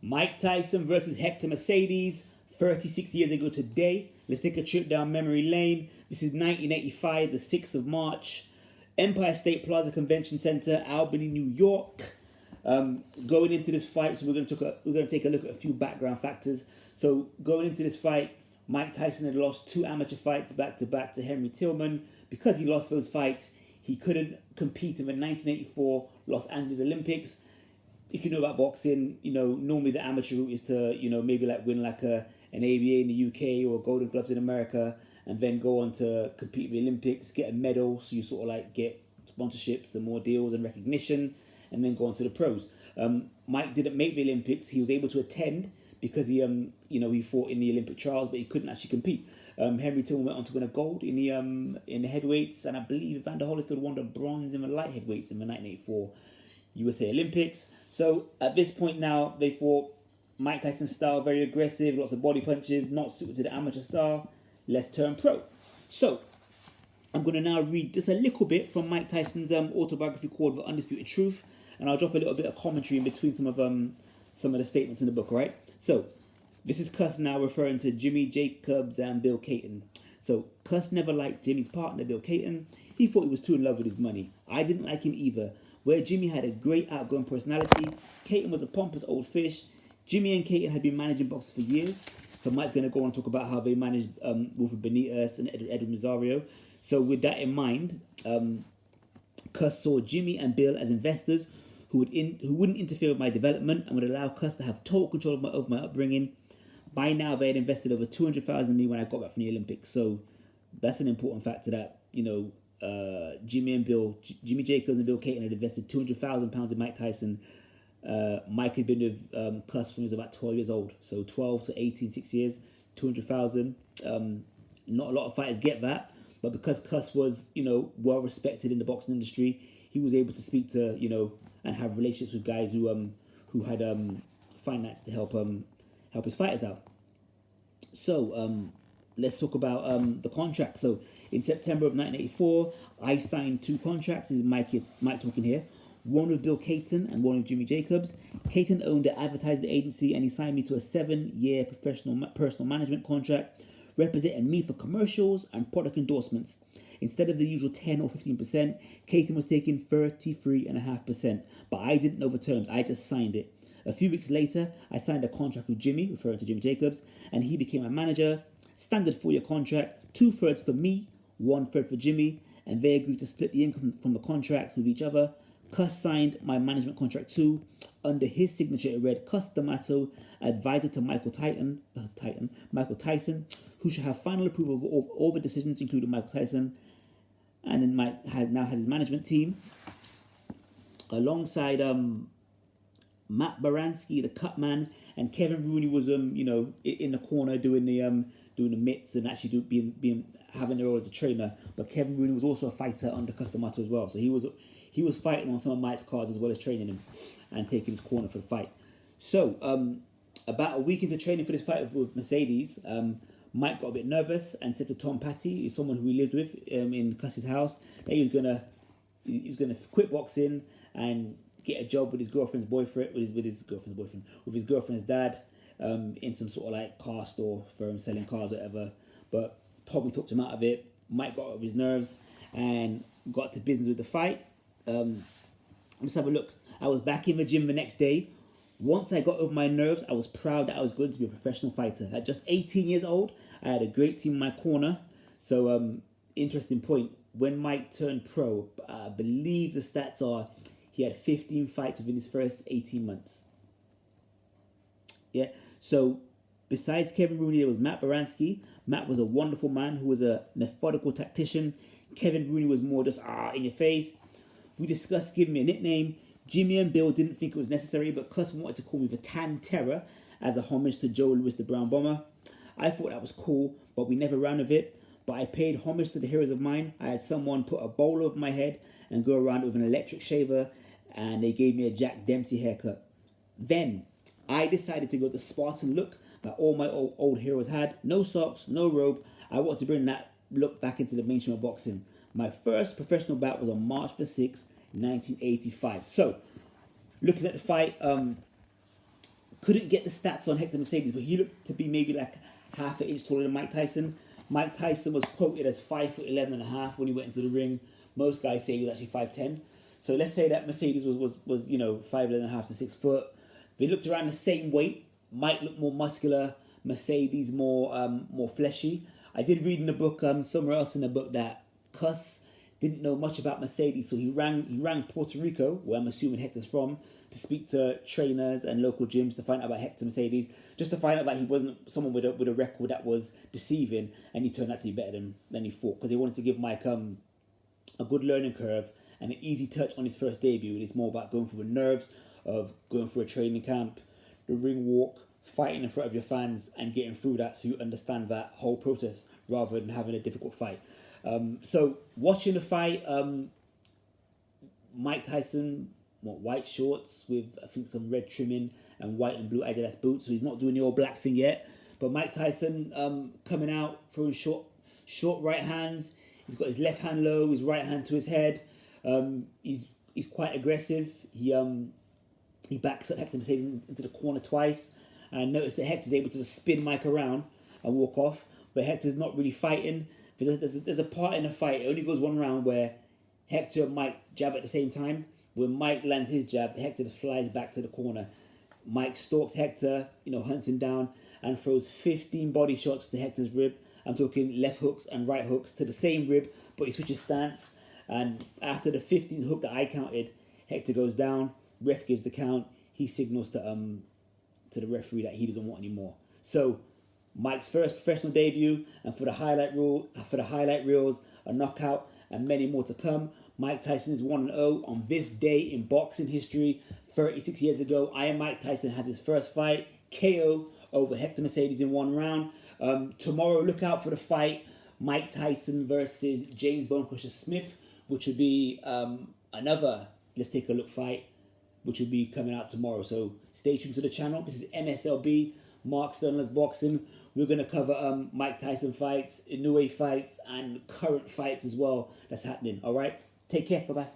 Mike Tyson versus Hector Mercedes, 36 years ago today. Let's take a trip down memory lane. This is 1985, the 6th of March. Empire State Plaza Convention Center, Albany, New York. Going into this fight, so we're going to take a look at a few background factors. So going into this fight, Mike Tyson had lost 2 amateur fights back to back to Henry Tillman. Because he lost those fights, he couldn't compete in the 1984 Los Angeles Olympics. If you know about boxing, normally the amateur route is to, maybe like win like an ABA in the UK or Golden Gloves in America, and then go on to compete in the Olympics, get a medal, so you sort of like get sponsorships and more deals and recognition, and then go on to the pros. Mike didn't make the Olympics. He was able to attend because he fought in the Olympic trials, but he couldn't actually compete. Henry Tillman went on to win a gold in the heavyweights, and I believe Evander Holyfield won the bronze in the light heavyweights in the 1984 USA Olympics. So at this point now, they fought Mike Tyson's style, very aggressive, lots of body punches, not suited to the amateur style. Let's turn pro. So I'm going to now read just a little bit from Mike Tyson's autobiography called The Undisputed Truth, and I'll drop a little bit of commentary in between some of the statements in the book, right? So this is Cuss now referring to Jimmy Jacobs and Bill Caton. So Cuss never liked Jimmy's partner, Bill Caton. He thought he was too in love with his money. I didn't like him either. Where Jimmy had a great outgoing personality, Caton was a pompous old fish. Jimmy and Caton had been managing boxers for years. So Mike's going to go on and talk about how they managed Wilfred Benitez and Edward Mazario. So with that in mind, Cuss saw Jimmy and Bill as investors who wouldn't interfere with my development and would allow Cuss to have total control of my upbringing. By now, they had invested over $200,000 in me when I got back from the Olympics. So that's an important factor that, Jimmy Jacobs and Bill Caton had invested £200,000 in Mike Tyson. Mike had been with Cuss when he was about 12 years old. So 12 to 18, 6 years, 200,000. Not a lot of fighters get that. But because Cuss was, well respected in the boxing industry, he was able to speak to, and have relationships with guys who had finance to help his fighters out. So let's talk about the contract. So in September of 1984, I signed 2 contracts. This is Mike talking here. One with Bill Caton and one with Jimmy Jacobs. Caton owned an advertising agency, and he signed me to a 7-year personal management contract, representing me for commercials and product endorsements. Instead of the usual 10 or 15%, Caton was taking 33.5%. But I didn't know the terms. I just signed it. A few weeks later, I signed a contract with Jimmy, referring to Jimmy Jacobs, and he became my manager. Standard 4-year contract, 2/3 for me, 1/3 for Jimmy, and they agreed to split the income from the contracts with each other. Cuss signed my management contract too. Under his signature, it read, Cuss D'Amato, advisor to Michael Tyson, who should have final approval of all the decisions, including Michael Tyson. And then Mike now has his management team alongside Matt Baranski, the cut man, and Kevin Rooney was in the corner doing the mitts and actually being having their role as a trainer. But Kevin Rooney was also a fighter under Cuss D'Amato as well, so he was fighting on some of Mike's cards as well as training him and taking his corner for the fight. So about a week into training for this fight with Mercedes, Mike got a bit nervous and said to Tom Patty, someone who he lived with in Cuss's house, that he was gonna quit boxing and get a job with his girlfriend's dad in some sort of like car store firm selling cars, whatever. But Tommy talked him out of it. Mike got over his nerves and got to business with the fight. Let's have a look. I was back in the gym the next day. Once I got over my nerves, I was proud that I was going to be a professional fighter. At just 18 years old, I had a great team in my corner. So, interesting point. When Mike turned pro, I believe the stats are he had 15 fights within his first 18 months. Yeah. So, besides Kevin Rooney, there was Matt Baranski. Matt was a wonderful man who was a methodical tactician. Kevin Rooney was more just in your face. We discussed giving me a nickname. Jimmy and Bill didn't think it was necessary, but Cuss wanted to call me the Tan Terror as a homage to Joe Louis the Brown Bomber. I thought that was cool, but we never ran with it. But I paid homage to the heroes of mine. I had someone put a bowl over my head and go around with an electric shaver, and they gave me a Jack Dempsey haircut. Then I decided to go the Spartan look that all my old heroes had. No socks, no robe. I wanted to bring that look back into the mainstream of boxing. My first professional bout was on March the 6th, 1985. So, looking at the fight, couldn't get the stats on Hector Mercedes, but he looked to be maybe like half an inch taller than Mike Tyson. Mike Tyson was quoted as 5'11.5" when he went into the ring. Most guys say he was actually 5'10". So let's say that Mercedes was 5'11.5" to 6 foot. They looked around the same weight. Mike looked more muscular. Mercedes more fleshy. I did read in the book, somewhere else in the book, that Cuss didn't know much about Mercedes, so he rang Puerto Rico, where I'm assuming Hector's from, to speak to trainers and local gyms to find out about Hector Mercedes, just to find out that he wasn't someone with a record that was deceiving, and he turned out to be better than he thought, because they wanted to give Mike a good learning curve and an easy touch on his first debut. And it's more about going through the nerves of going through a training camp, the ring walk, fighting in front of your fans, and getting through that so you understand that whole process rather than having a difficult fight. So watching the fight, Mike Tyson, white shorts with I think some red trimming and white and blue Adidas boots, so he's not doing the all black thing yet. But Mike Tyson coming out throwing short right hands. He's got his left hand low, his right hand to his head. He's quite aggressive. He backs up Hector Mercedes into the corner twice, and I noticed that Hector's able to just spin Mike around and walk off, but Hector's not really fighting. There's a part in the fight, it only goes one round, where Hector and Mike jab at the same time. When Mike lands his jab, Hector just flies back to the corner. Mike stalks Hector, hunts him down, and throws 15 body shots to Hector's rib. I'm talking left hooks and right hooks to the same rib, but he switches stance. And after the 15th hook that I counted, Hector goes down. Ref gives the count. He signals to the referee that he doesn't want any more. So Mike's first professional debut, and for the highlight reels, a knockout, and many more to come. Mike Tyson is 1-0 on this day in boxing history. 36 years ago, Mike Tyson has his first fight, KO over Hector Mercedes in 1 round. Tomorrow, look out for the fight, Mike Tyson versus James Bone Crusher Smith, which would be another Let's Take a Look fight, which will be coming out tomorrow. So stay tuned to the channel. This is MSLB, Macdonald's Boxing. We're going to cover Mike Tyson fights, Inoue fights, and current fights as well that's happening. All right? Take care. Bye-bye.